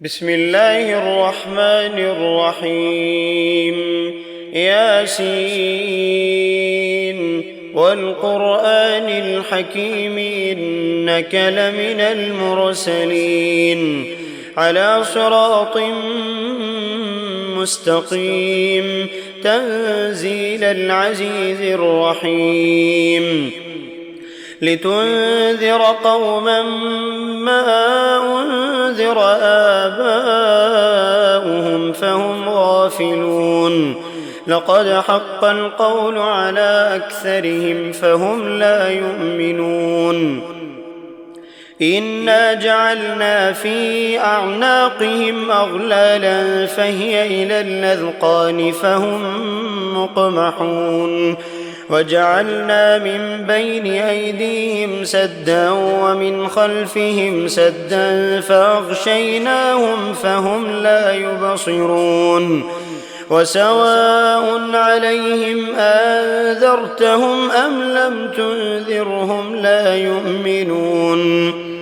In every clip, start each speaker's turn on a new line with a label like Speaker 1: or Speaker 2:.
Speaker 1: بسم الله الرحمن الرحيم. ياسين والقرآن الحكيم إنك لمن المرسلين على صراط مستقيم تنزيل العزيز الرحيم لتنذر قوما ما أنذر آباؤهم فهم غافلون لقد حق القول على أكثرهم فهم لا يؤمنون إنا جعلنا في أعناقهم أغلالا فهي إلى الأذقان فهم مقمحون وجعلنا من بين أيديهم سدا ومن خلفهم سدا فأغشيناهم فهم لا يبصرون وسواء عليهم أنذرتهم أم لم تنذرهم لا يؤمنون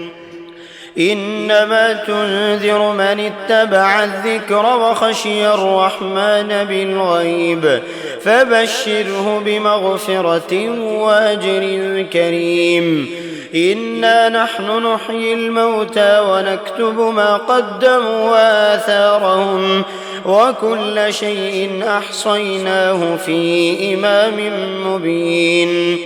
Speaker 1: إنما تنذر من اتبع الذكر وخشي الرحمن بالغيب فبشره بمغفرة وأجر كريم إنا نحن نحيي الموتى ونكتب ما قدموا وآثارهم وكل شيء أحصيناه في إمام مبين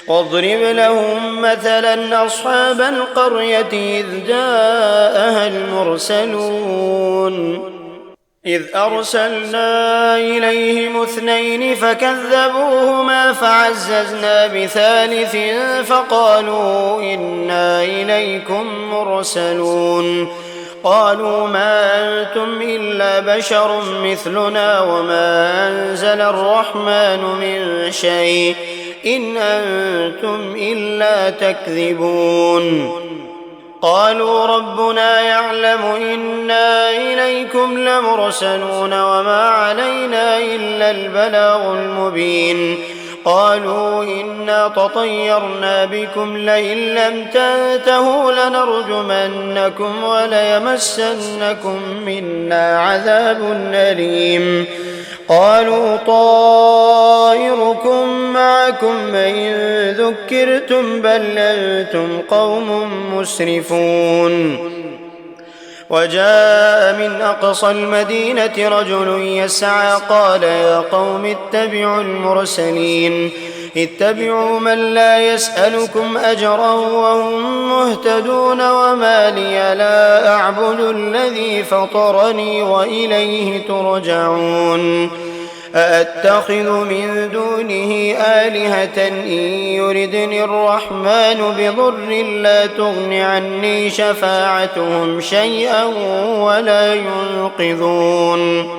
Speaker 1: واضرب لهم مثلا أصحاب القرية إذ جاءها المرسلون إذ أرسلنا إليهم اثنين فكذبوهما فعززنا بثالث فقالوا إنا إليكم مرسلون قالوا ما أنتم إلا بشر مثلنا وما أنزل الرحمن من شيء إن أنتم إلا تكذبون قالوا ربنا يعلم إنا إليكم لمرسلون وما علينا إلا البلاغ المبين قالوا إنا تطيرنا بكم لئن لم تنتهوا لنرجمنكم وليمسنكم منا عذاب أليم قالوا طائركم معكم إن ذكرتم بل أنتم قوم مسرفون وجاء من أقصى المدينة رجل يسعى قال يا قوم اتبعوا المرسلين اتبعوا من لا يسألكم أجرا وهم مهتدون وما لي لا أعبد الذي فطرني وإليه ترجعون أأتخذ من دونه آلهة إن يردني الرحمن بضر لا تغن عني شفاعتهم شيئا ولا ينقذون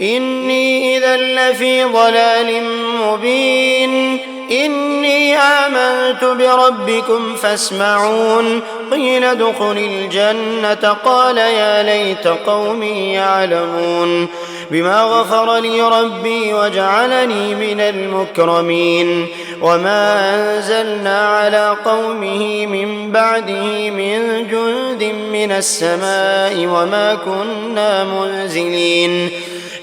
Speaker 1: إني إذا لفي ضلال مبين إني آمنت بربكم فاسمعون قيل ادخل الجنة قال يا ليت قومي يعلمون بما غفر لي ربي وجعلني من المكرمين وما أنزلنا على قومه من بعده من جند من السماء وما كنا منزلين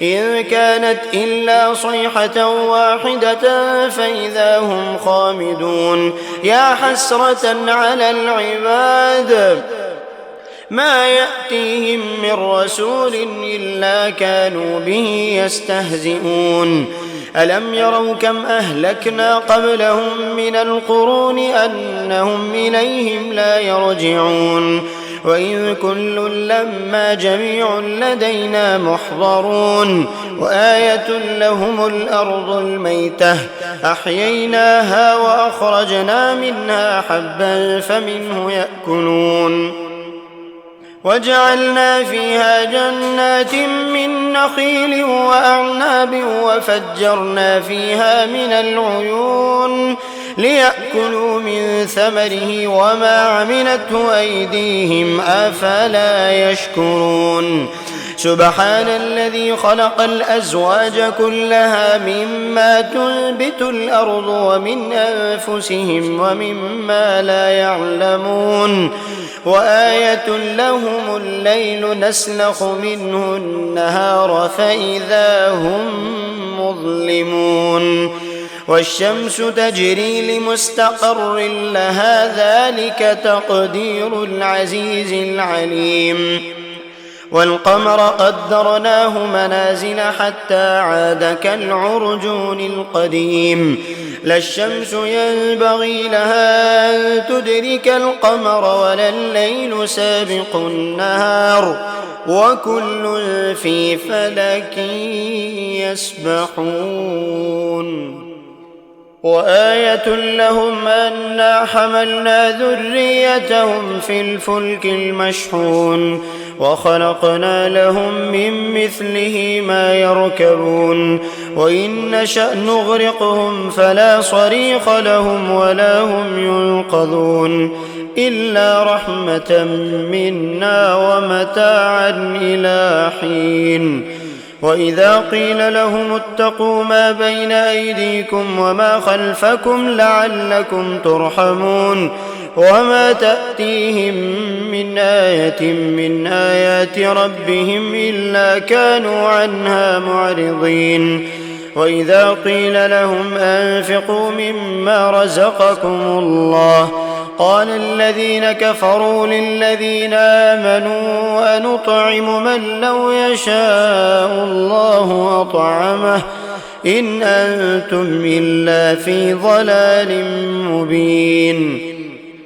Speaker 1: إن كانت إلا صيحة واحدة فإذا هم خامدون يا حسرة على العباد ما يأتيهم من رسول إلا كانوا به يستهزئون ألم يروا كم أهلكنا قبلهم من القرون أنهم إليهم لا يرجعون وإن كل لما جميع لدينا محضرون وآية لهم الأرض الميتة أحييناها وأخرجنا منها حبا فمنه يأكلون وجعلنا فيها جنات من نخيل وأعناب وفجرنا فيها من العيون ليأكلوا من ثمره وما عملته أيديهم أفلا يشكرون سبحان الذي خلق الأزواج كلها مما تنبت الأرض ومن أنفسهم ومما لا يعلمون وآية لهم الليل نسلخ منه النهار فإذا هم مظلمون والشمس تجري لمستقر لها ذلك تقدير العزيز العليم والقمر قدرناه منازل حتى عاد كالعرجون القديم لا الشمس ينبغي لها أن تدرك القمر ولا الليل سابق النهار وكل في فلك يسبحون وآية لهم أنا حملنا ذريتهم في الفلك المشحون وخلقنا لهم من مثله ما يركبون وإن نشأ نغرقهم فلا صريخ لهم ولا هم ينقذون إلا رحمة منا ومتاعا إلى حين وإذا قيل لهم اتقوا ما بين أيديكم وما خلفكم لعلكم ترحمون وما تأتيهم من آية من آيات ربهم إلا كانوا عنها معرضين وإذا قيل لهم أنفقوا مما رزقكم الله قال الذين كفروا للذين آمنوا أنطعم من لو يشاء الله أطعمه إن أنتم إلا في ضلال مبين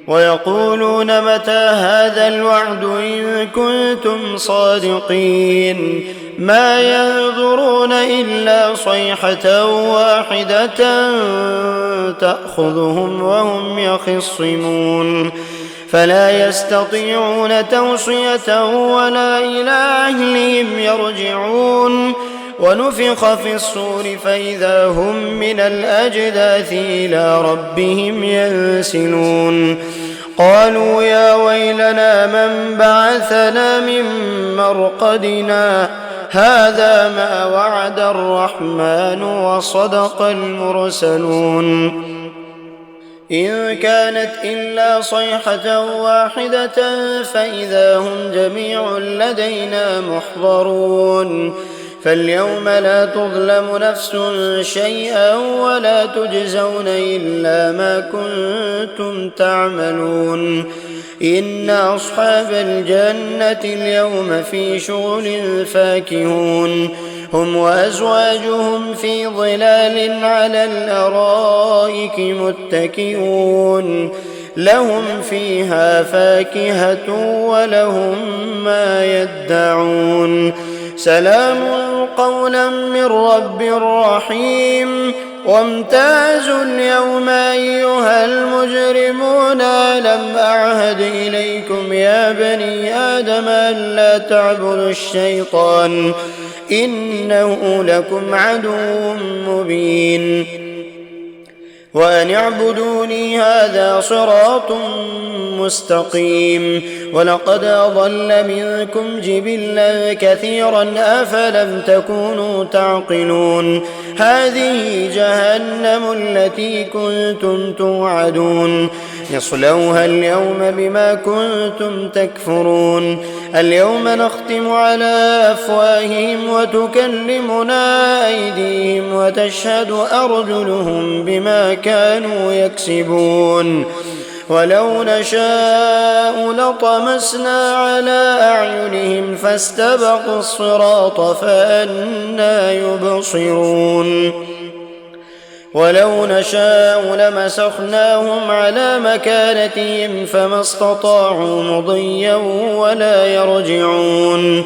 Speaker 1: ويقولون متى هذا الوعد إن كنتم صادقين ما ينظرون إلا صيحة واحدة تأخذهم وهم يخصمون فلا يستطيعون توصية ولا إلى أهلهم يرجعون ونفخ في الصور فإذا هم من الأجداث إلى ربهم ينسلون قالوا يا ويلنا من بعثنا من مرقدنا هذا ما وعد الرحمن وصدق المرسلون إن كانت إلا صيحة واحدة فإذا هم جميع لدينا محضرون فاليوم لا تظلم نفس شيئا ولا تجزون إلا ما كنتم تعملون إن أصحاب الجنة اليوم في شغل فاكهون هم وأزواجهم في ظلال على الأرائك متكئون لهم فيها فاكهة ولهم ما يدعون سلام قولا من رب رحيم وامتازوا اليوم أيها المجرمون ألم أعهد إليكم يا بني آدم ألا تعبدوا الشيطان إنه لكم عدو مبين وأن اعبدوني هذا صراط مستقيم ولقد أضل منكم جبلا كثيرا أفلم تكونوا تعقلون هذه جهنم التي كنتم توعدون اصلوها اليوم بما كنتم تكفرون اليوم نختم على أفواههم وتكلمنا أيديهم وتشهد أرجلهم بما كانوا يكسبون ولو نشاء لطمسنا على أعينهم فاستبقوا الصراط فأنى يبصرون ولو نشاء لمسخناهم على مكانتهم فما استطاعوا مضيا ولا يرجعون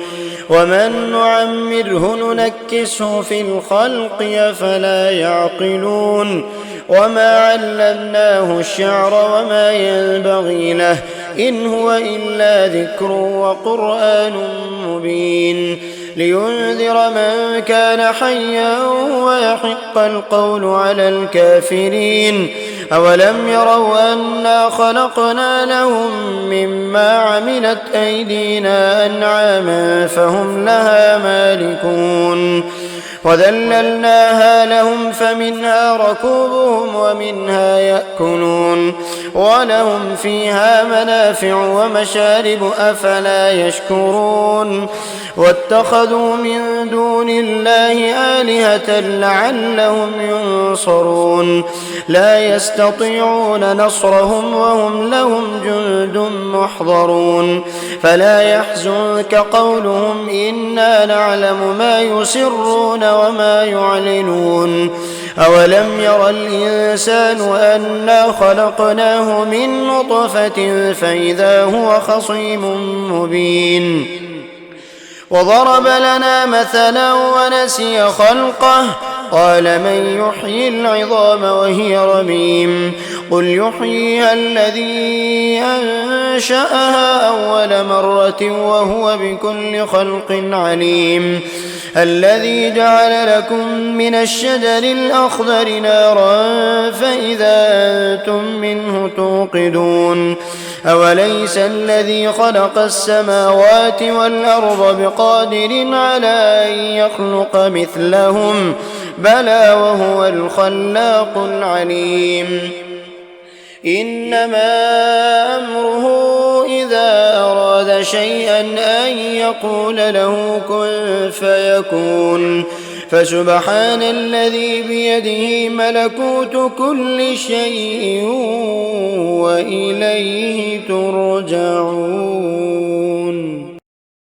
Speaker 1: ومن نعمره ننكسه في الخلق أفلا يعقلون وما علمناه الشعر وما ينبغي له إن هو إلا ذكر وقرآن مبين لينذر من كان حيا ويحق القول على الكافرين أولم يروا أنا خلقنا لهم مما عملت أيدينا أنعاما فهم لها مالكون وذللناها لهم فمنها ركوبهم ومنها يأكلون ولهم فيها منافع ومشارب أفلا يشكرون واتخذوا من دون الله آلهة لعلهم ينصرون لا يستطيعون نصرهم وهم لهم جند محضرون فلا يحزنك قولهم إنا نعلم ما يسرون وما يعلنون أولم ير الإنسان أنا خلقناه من نطفة فإذا هو خصيم مبين وضرب لنا مثلا ونسي خلقه قال من يحيي العظام وهي رميم قل يحييها الذي أنشأها أول مرة وهو بكل خلق عليم الذي جعل لكم من الشجر الأخضر نارا فإذا أنتم منه توقدون أوليس الذي خلق السماوات والأرض بقادر على أن يخلق مثلهم بلى وهو الخلاق العليم إنما أمره إذا أراد شيئا أن يقول له كن فيكون فسبحان الذي بيده ملكوت كل شيء وإليه ترجعون